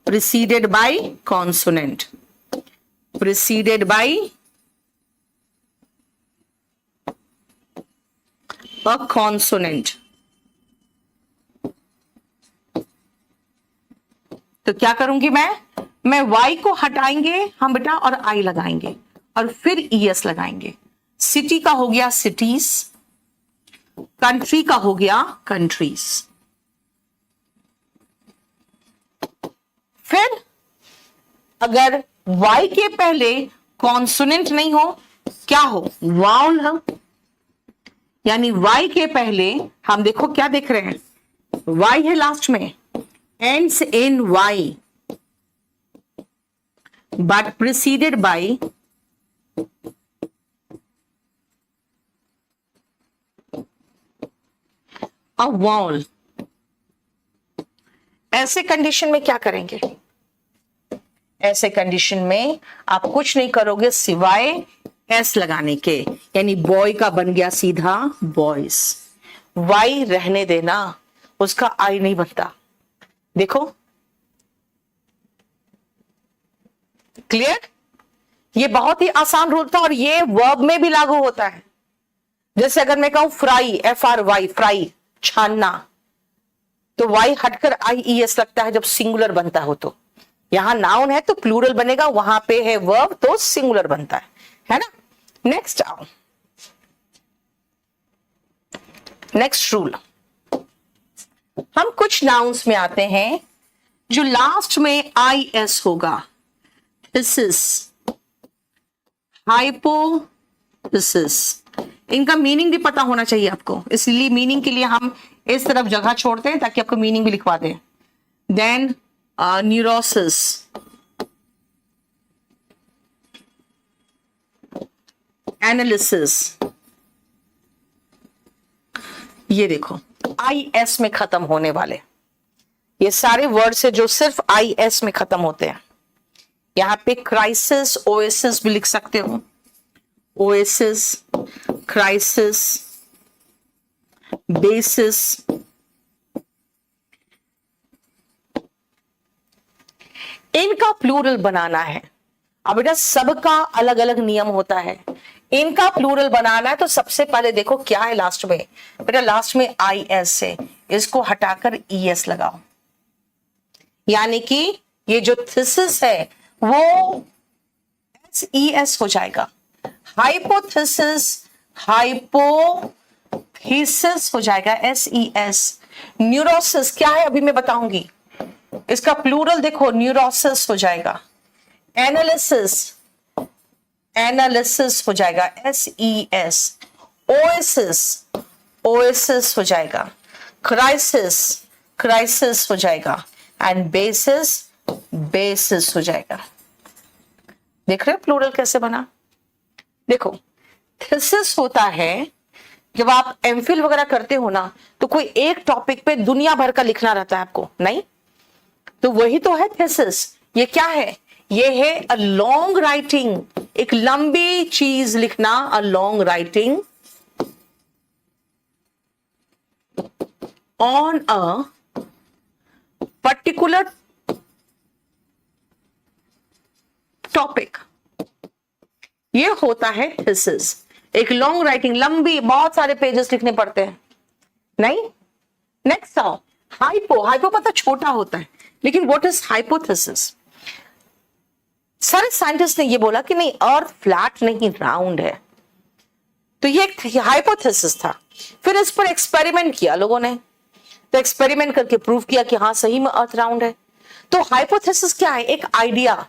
Speaker 1: preceded by consonant, preceded by a consonant. तो क्या करूंगी मैं वाई को हटाएंगे हम बेटा और आई लगाएंगे और फिर ई एस लगाएंगे। सिटी का हो गया सिटीज, कंट्री का हो गया कंट्रीज। फिर अगर वाई के पहले कॉन्सोनेंट नहीं हो, क्या हो, वाउल हो, यानी वाई के पहले हम देखो क्या देख रहे हैं, वाई है लास्ट में, ends in Y but preceded by a vowel. ऐसे कंडीशन में क्या करेंगे, ऐसे कंडीशन में आप कुछ नहीं करोगे सिवाय एस लगाने के, यानी बॉय का बन गया सीधा बॉयज। वाई रहने देना, उसका आई नहीं बनता। देखो क्लियर, ये बहुत ही आसान रूल था और ये वर्ब में भी लागू होता है। जैसे अगर मैं कहूं fry, F R Y, fry छानना, तो वाई हटकर आई ई एस लगता है जब सिंगुलर बनता हो। तो यहां नाउन है तो प्लूरल बनेगा, वहां पे है वर्ब तो सिंगुलर बनता है ना। नेक्स्ट आओ, नेक्स्ट रूल, हम कुछ नाउन्स में आते हैं जो लास्ट में आई एस होगा। थिसिस, हाइपोथिसिस, इनका मीनिंग भी पता होना चाहिए आपको, इसलिए मीनिंग के लिए हम इस तरफ जगह छोड़ते हैं ताकि आपको मीनिंग भी लिखवा दें। देन न्यूरोसिस, एनालिसिस, ये देखो आई एस में खत्म होने वाले ये सारे वर्ड्स है जो सिर्फ आई एस में खत्म होते हैं। यहां पे क्राइसिस, ओएसिस भी लिख सकते हो, ओएसिस, क्राइसिस, बेसिस, इनका प्लूरल बनाना है। अब बेटा सबका अलग अलग नियम होता है, इनका प्लूरल बनाना है तो सबसे पहले देखो क्या है लास्ट में, बेटा लास्ट में आई एस है, इसको हटाकर ई एस लगाओ, यानी कि ये जो थीसिस है वो एस ई एस हो जाएगा। हाइपोथेसिस, हाइपोथेसिस हो जाएगा एस ई एस। न्यूरोसिस क्या है अभी मैं बताऊंगी, इसका प्लूरल देखो न्यूरोसिस हो जाएगा। एनालिसिस, एनालिसिस हो जाएगा, SES, ओएसिस, ओएसिस हो जाएगा, क्राइसिस, क्राइसिस हो जाएगा, एंड बेसिस, बेसिस हो जाएगा। देख रहे हो प्लूरल कैसे बना? देखो, थीसिस होता है जब आप एमफिल वगैरह करते हो ना, तो कोई एक टॉपिक पे दुनिया भर का लिखना रहता है आपको, नहीं? तो वही तो है थीसिस। ये क्या है? ये है अ लॉन्ग राइटिंग, एक लंबी चीज लिखना, a long writing on a particular topic, ये होता है थीसिस। एक लॉन्ग राइटिंग, लंबी, बहुत सारे पेजेस लिखने पड़ते हैं, नहीं? नेक्स्ट आओ, हाइपो। हाइपो पता छोटा होता है, लेकिन व्हाट इज हाइपोथेसिस? सारे साइंटिस्ट ने ये बोला कि नहीं, अर्थ फ्लैट नहीं राउंड है, तो ये एक हाइपोथेसिस था। फिर इस पर एक्सपेरिमेंट किया लोगों ने, तो एक्सपेरिमेंट करके प्रूव किया कि हाँ सही में अर्थ राउंड है। तो हाइपोथेसिस क्या है? एक आइडिया,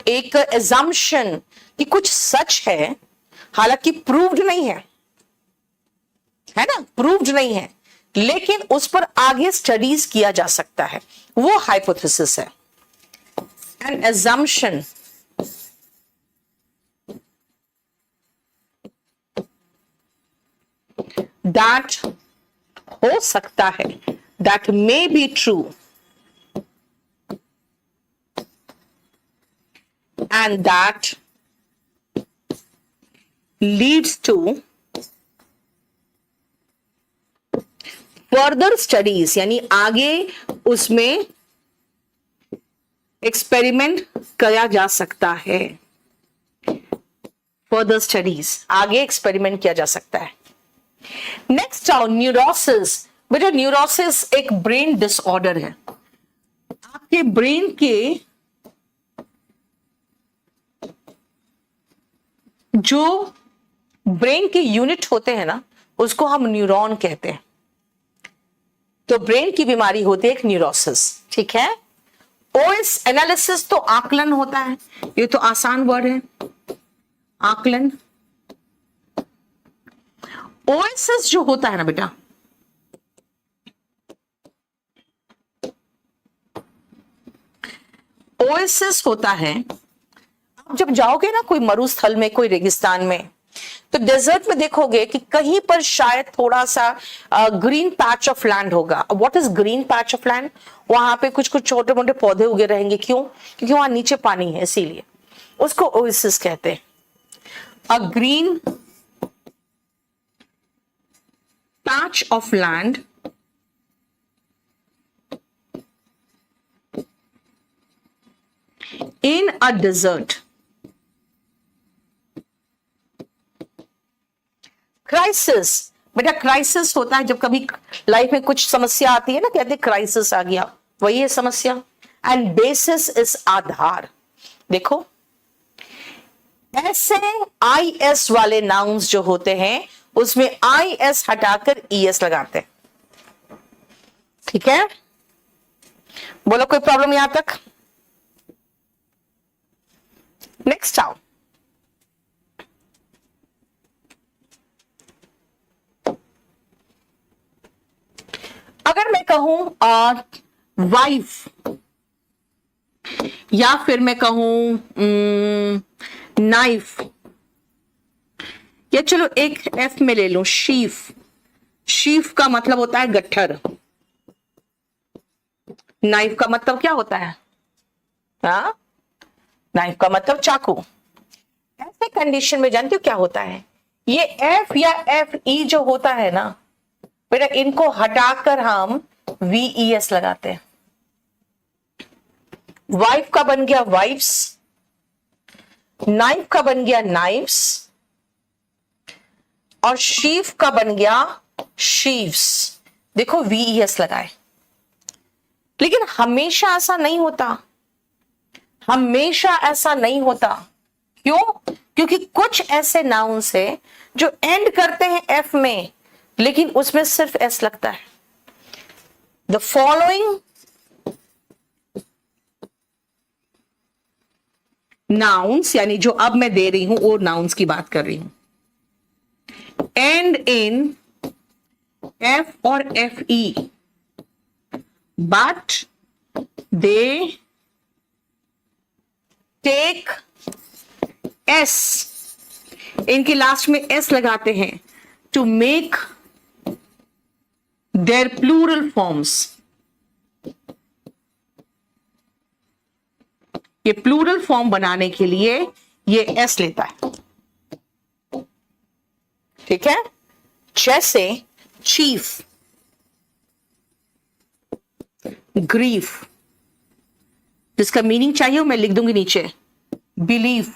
Speaker 1: एक एजम्पशन कि कुछ सच है, हालांकि प्रूव्ड नहीं है, है ना? प्रूव्ड नहीं है, लेकिन उस पर आगे स्टडीज किया जा सकता है, वो हाइपोथेसिस है। एन एजम्पशन दैट हो सकता है, that may be true, and that leads to further studies, यानी आगे उसमें एक्सपेरिमेंट किया जा सकता है। फर्दर स्टडीज, आगे एक्सपेरिमेंट किया जा सकता है। नेक्स्ट आओ, न्यूरोसिस। बेटा न्यूरोसिस एक ब्रेन डिसऑर्डर है। आपके ब्रेन के जो ब्रेन के यूनिट होते हैं ना, उसको हम न्यूरॉन कहते हैं। तो ब्रेन की बीमारी होती है एक न्यूरोसिस, ठीक है? ओएस एनालिसिस तो आकलन होता है, ये तो आसान वर्ड है, आकलन। ओएसएस जो होता है ना बेटा, ओएसएस होता है, आप जब जाओगे ना कोई मरुस्थल में, कोई रेगिस्तान में, तो डेजर्ट में देखोगे कि कहीं पर शायद थोड़ा सा ग्रीन पैच ऑफ लैंड होगा। What is green patch of land? वहां पे कुछ कुछ छोटे मोटे पौधे उगे रहेंगे। क्यों? क्योंकि वहां नीचे पानी है, इसीलिए उसको ओएसिस कहते हैं। A green patch of land in a desert. Crisis, बेटा क्राइसिस होता है जब कभी लाइफ में कुछ समस्या आती है ना, कहते हैं क्राइसिस आ गया, वही है समस्या। एंड बेसिस इज आधार। देखो ऐसे IS वाले नाउन्स जो होते हैं, उसमें IS हटाकर ES लगाते हैं, ठीक है? बोलो कोई प्रॉब्लम यहां तक? नेक्स्ट आओ, अगर मैं कहूं वाइफ, या फिर मैं कहूं नाइफ, या चलो एक F में ले लो, शीफ। शीफ का मतलब होता है गट्ठर। नाइफ का मतलब क्या होता है? हाँ, नाइफ का मतलब चाकू। ऐसे कंडीशन में जानते हो क्या होता है? ये F या FE जो होता है ना बेटा, इनको हटाकर हम VES लगाते हैं। वाइफ का बन गया वाइफ्स, नाइफ का बन गया नाइफ्स, और शीफ का बन गया शीव्स। देखो VES लगाए, लेकिन हमेशा ऐसा नहीं होता, हमेशा ऐसा नहीं होता। क्यों? क्योंकि कुछ ऐसे नाउन्स है जो एंड करते हैं F में, लेकिन उसमें सिर्फ S लगता है। द फॉलोइंग नाउन्स यानी जो अब मैं दे रही हूं वो नाउन्स की बात कर रही हूं, एंड इन एफ और F E, but they take S, इनके लास्ट में एस लगाते हैं to make their plural forms. ये प्लूरल फॉर्म बनाने के लिए ये एस लेता है, ठीक है। जैसे चीफ, ग्रीफ, जिसका मीनिंग चाहिए मैं लिख दूंगी नीचे, बिलीफ,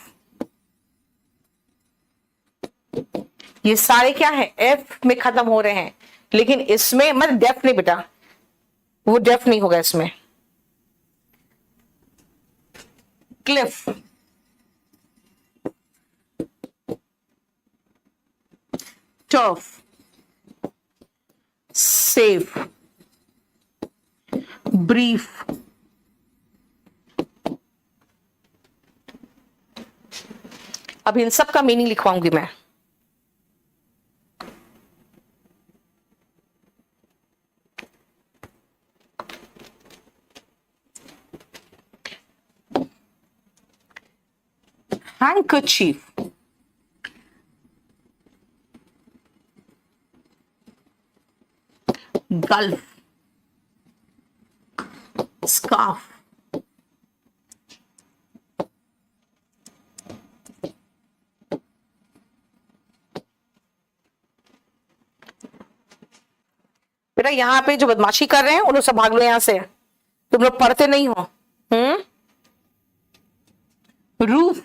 Speaker 1: ये सारे क्या है, एफ में खत्म हो रहे हैं, लेकिन इसमें मतलब डेफ नहीं बेटा, वो डेफ नहीं होगा इसमें। क्लिफ, टफ, सेफ, ब्रीफ, अब इन सब का मीनिंग लिखवाऊंगी मैं। handkerchief, gulf, scarf, बेटा यहां पे जो बदमाशी कर रहे हैं उन्हें सब भाग लो यहां से, तुम लोग पढ़ते नहीं हो। Roof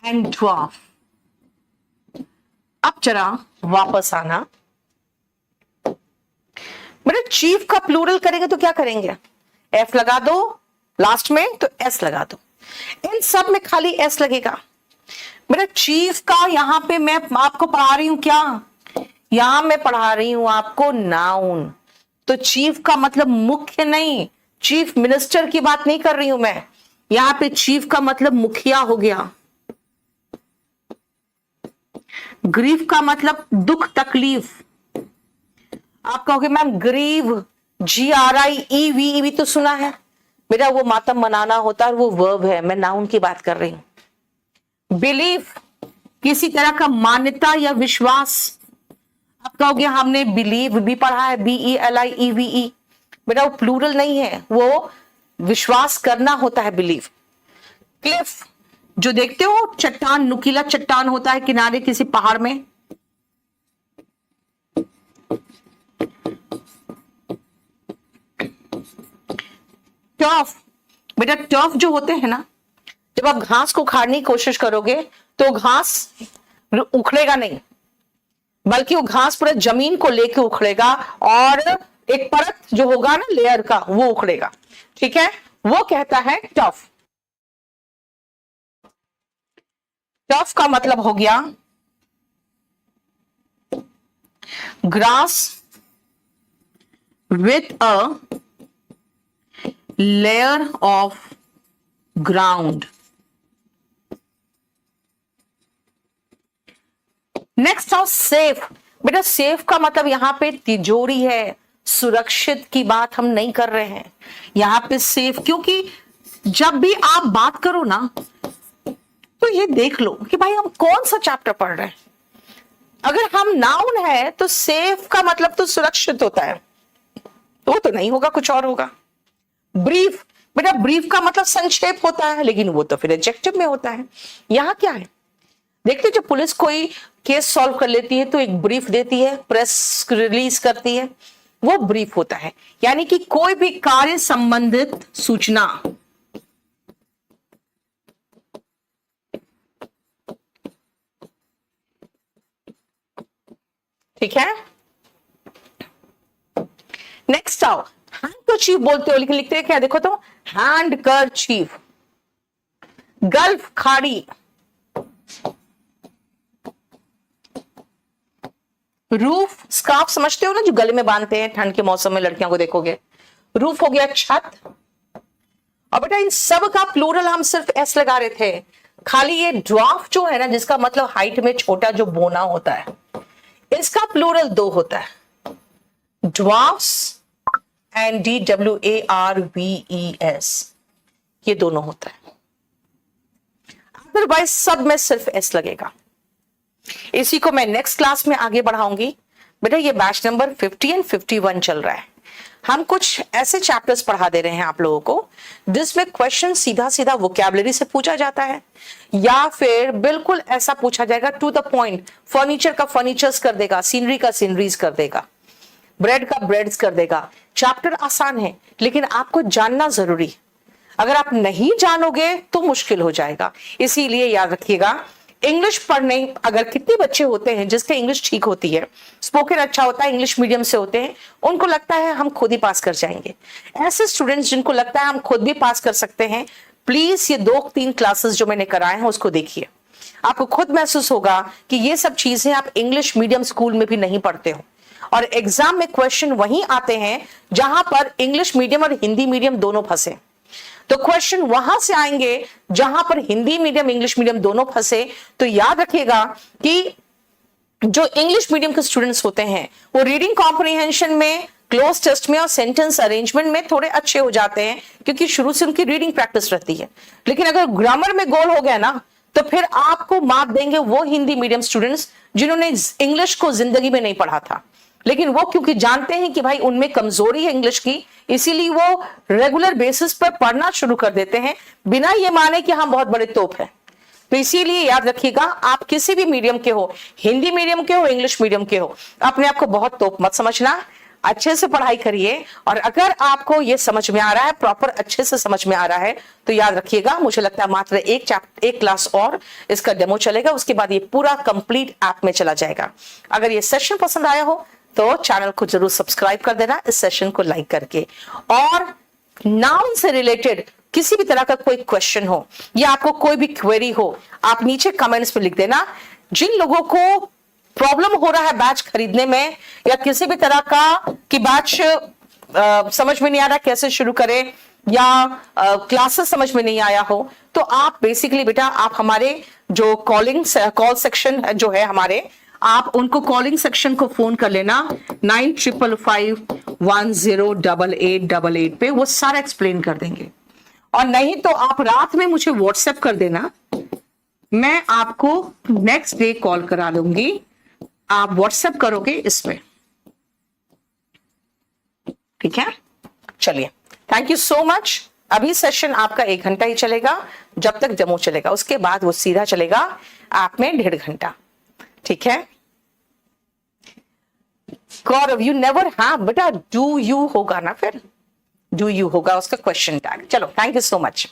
Speaker 1: and dwarf. अब जरा वापस आना बेटा, चीफ का प्लूरल करेंगे तो क्या करेंगे, एफ लगा दो लास्ट में तो एस लगा दो, इन सब में खाली एस लगेगा बेटा। चीफ का यहां पे मैं आपको पढ़ा रही हूं क्या, यहां मैं पढ़ा रही हूं आपको नाउन, तो चीफ का मतलब मुख्य नहीं, चीफ मिनिस्टर की बात नहीं कर रही हूं मैं, यहां पे चीफ का मतलब मुखिया हो गया। ग्रीफ का मतलब दुख तकलीफ, आप कहोगे मैम ग्रीव, GRIEV भी तो सुना है बेटा, वो मातम मनाना होता है, वो वर्ब है, मैं नाउन की बात कर रही हूं। बिलीफ किसी तरह का मान्यता या विश्वास, आप कहोगे हमने बिलीव भी पढ़ा है, BELIEVE, बेटा वो प्लूरल नहीं है, वो विश्वास करना होता है बिलीव। क्लिफ जो देखते हो चट्टान, नुकीला चट्टान होता है किनारे किसी पहाड़ में, टफ बेटा, टफ जो होते हैं ना, जब आप घास को उखाड़ने की कोशिश करोगे तो घास उखड़ेगा नहीं, बल्कि वो घास पूरे जमीन को लेके उखड़ेगा और एक परत जो होगा ना लेयर का वो उखड़ेगा, ठीक है, वो कहता है टफ। टफ का मतलब हो गया grass with a layer of ground. Next आओ सेफ, बेटा सेफ का मतलब यहां पे तिजोरी है, सुरक्षित की बात हम नहीं कर रहे हैं यहां पे सेफ, क्योंकि जब भी आप बात करो ना तो ये देख लो कि भाई हम कौन सा चैप्टर पढ़ रहे हैं। अगर हम नाउन है तो सेफ का मतलब तो सुरक्षित होता है, तो वो तो नहीं होगा, कुछ और होगा। ब्रीफ बेटा, ब्रीफ का मतलब संक्षेप होता है, लेकिन वो तो फिर एडजेक्टिव में होता है। यहां क्या है देखते, जब पुलिस कोई केस सॉल्व कर लेती है तो एक ब्रीफ देती है, प्रेस रिलीज करती है, वो ब्रीफ होता है, यानी कि कोई भी कार्य संबंधित सूचना। ठीक है, नेक्स्ट आओ, हैंडकरचीफ बोलते हो लेकिन लिखते हैं क्या, देखो तो हैंडकरचीफ। गल्फ खाड़ी, रूफ स्कार्फ समझते हो ना, जो गले में बांधते हैं ठंड के मौसम में लड़कियों को देखोगे, रूफ हो गया छत, और बेटा इन सब का प्लूरल हम सिर्फ एस लगा रहे थे, खाली ये ड्वार्फ जो है ना, जिसका मतलब हाइट में छोटा जो बोना होता है, इसका प्लूरल 2 होता है, ड्वार्फ्स एंड DWARVES, ये दोनों होता है। अदरवाइज सब में सिर्फ एस लगेगा। इसी को मैं नेक्स्ट क्लास में आगे बढ़ाऊंगी। बेटा ये बैच नंबर 50 एंड 51 चल रहा है। हम कुछ ऐसे चैप्टर्स पढ़ा दे रहे हैं आप लोगों को जिसमें क्वेश्चन सीधा सीधा वोकैबुलरी से पूछा जाता है, या फिर बिल्कुल ऐसा पूछा जाएगा टू द पॉइंट, फर्नीचर का फर्नीचर्स कर देगा, सीनरी का सीनरीज कर देगा, ब्रेड का ब्रेड्स कर देगा। चैप्टर आसान है लेकिन आपको जानना जरूरी है। अगर आप नहीं जानोगे तो मुश्किल हो जाएगा। इसीलिए याद रखिएगा, इंग्लिश पढ़ने अगर कितने बच्चे होते हैं जिसके इंग्लिश ठीक होती है, स्पोकन अच्छा होता है, इंग्लिश मीडियम से होते हैं, उनको लगता है हम खुद ही पास कर जाएंगे। ऐसे स्टूडेंट्स जिनको लगता है हम खुद भी पास कर सकते हैं, प्लीज ये 2-3 क्लासेस जो मैंने कराए हैं उसको देखिए। आपको खुद महसूस होगा कि ये सब चीजें आप इंग्लिश मीडियम स्कूल में भी नहीं पढ़ते हो, और एग्जाम में क्वेश्चन वहीं आते हैं जहां पर इंग्लिश मीडियम और हिंदी मीडियम दोनों फंसे। तो क्वेश्चन वहां से आएंगे जहां पर हिंदी मीडियम इंग्लिश मीडियम दोनों फंसे। तो याद रखिएगा कि जो इंग्लिश मीडियम के स्टूडेंट्स होते हैं वो रीडिंग कॉम्प्रिहेंशन में, क्लोज टेस्ट में और सेंटेंस अरेंजमेंट में थोड़े अच्छे हो जाते हैं क्योंकि शुरू से उनकी रीडिंग प्रैक्टिस रहती है। लेकिन अगर ग्रामर में गोल हो गया ना, तो फिर आपको मार्क देंगे वो हिंदी मीडियम स्टूडेंट्स जिन्होंने इंग्लिश को जिंदगी में नहीं पढ़ा था, लेकिन वो क्योंकि जानते हैं कि भाई उनमें कमजोरी है इंग्लिश की, इसीलिए वो रेगुलर बेसिस पर पढ़ना शुरू कर देते हैं बिना ये माने कि हम बहुत बड़े तोप हैं। तो इसीलिए याद रखिएगा, आप किसी भी मीडियम के हो, हिंदी मीडियम के हो, इंग्लिश मीडियम के हो, अपने आप को बहुत तोप मत समझना। अच्छे से पढ़ाई करिए, और अगर आपको ये समझ में आ रहा है, प्रॉपर अच्छे से समझ में आ रहा है, तो याद रखिएगा, मुझे लगता है मात्र एक क्लास और इसका डेमो चलेगा, उसके बाद ये पूरा कंप्लीट ऐप में चला जाएगा। अगर ये सेशन पसंद आया हो तो चैनल को जरूर सब्सक्राइब कर देना, इस सेशन को लाइक करके। और नाउन से रिलेटेड किसी भी तरह का कोई क्वेश्चन हो या आपको कोई भी क्वेरी हो, आप नीचे कमेंट्स में लिख देना। जिन लोगों को प्रॉब्लम हो रहा है बैच खरीदने में, या किसी भी तरह का कि बैच समझ में नहीं आ रहा कैसे शुरू करें, या क्लासेस समझ में नहीं आया हो, तो आप बेसिकली बेटा आप हमारे जो कॉल सेक्शन जो है हमारे, आप उनको कॉलिंग सेक्शन को फोन कर लेना 9555108888 पे, वो सारा एक्सप्लेन कर देंगे। और नहीं तो आप रात में मुझे व्हाट्सएप कर देना, मैं आपको नेक्स्ट डे कॉल करा लूंगी, आप व्हाट्सएप करोगे इसमें, ठीक है। चलिए, थैंक यू सो मच। अभी सेशन आपका 1 घंटा ही चलेगा जब तक डेमो चलेगा, उसके बाद वो सीधा चलेगा ऐप में 1.5 घंटा, ठीक है। गौरव यू नेवर हाँ बेटा, डू यू होगा ना, फिर डू यू होगा उसका क्वेश्चन टैग। चलो, थैंक यू सो मच।